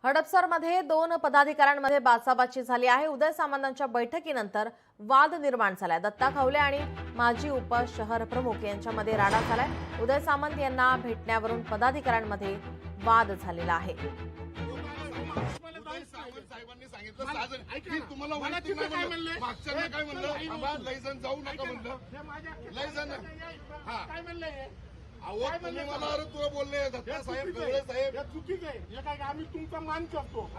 हडपसरमध्ये दोन पदाधिकाऱ्यांमध्ये बाचाबाची झाली आहे। उदय सामंतांच्या बैठकीनंतर वाद निर्माण झालाय। दत्ता खवले आणि माजी उप शहर प्रमुख यांच्यामध्ये राडा झालाय। उदय सामंत यांना भेटण्यावरून पदाधिकाऱ्यांमध्ये वाद झालेला आहे। तुम्ही मला अरे तुला बोलले दत्ता साहेब गवळे साहेब चुकीचं आहे। हे काय आम्ही तुमचा मान करतो।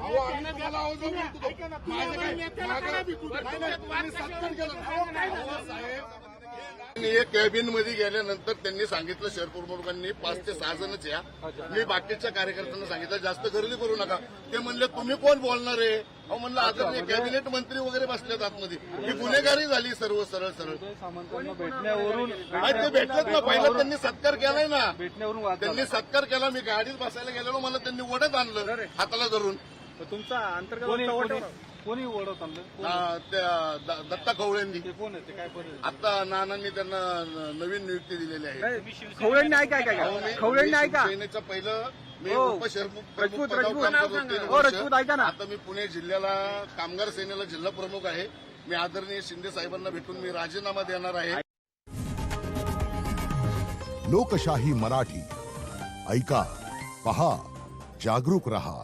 कॅबिन मध्ये गेल्यानंतर त्यांनी सांगितलं शहर प्रमुखांनी 5 ते 6 जणच या। मी बाकीच्या कार्यकर्त्यांना सांगितलं जास्त गर्दी करू नका। ते म्हणले तुम्ही कोण बोलणार आहे? अहो म्हणलं आदरणीय कॅबिनेट मंत्री वगैरे बसलेत आतमध्ये। ही गुन्हेगारी झाली सर्व सरळ सरळ। भेटण्यावरून ते भेटलेत ना, पहिला त्यांनी सत्कार केलाय ना, भेटण्यावरून त्यांनी सत्कार केला। मी गाडीत बसायला गेलेलो, मला त्यांनी ओढत आणलं हाताला धरून। तुमचा अंतर्गत कोणी ओढत आणलं? दत्ता खवळेंनी। ते कोण आहे? ते काय परिस्थिती? आता नानांनी त्यांना नवीन नियुक्ती दिलेली आहे। खवळेंनी आहे काय? खवळेंनी आहे का? सेनेचं पहिलं मी हो. उपशहर रजपूत ऐका ना। आता मी पुणे जिल्ह्याला कामगार सेनेला जिल्हा प्रमुख आहे। मी आदरणीय शिंदे साहेबांना भेटून मी राजीनामा देणार आहे। लोकशाही मराठी ऐका, पहा, जागरूक रहा।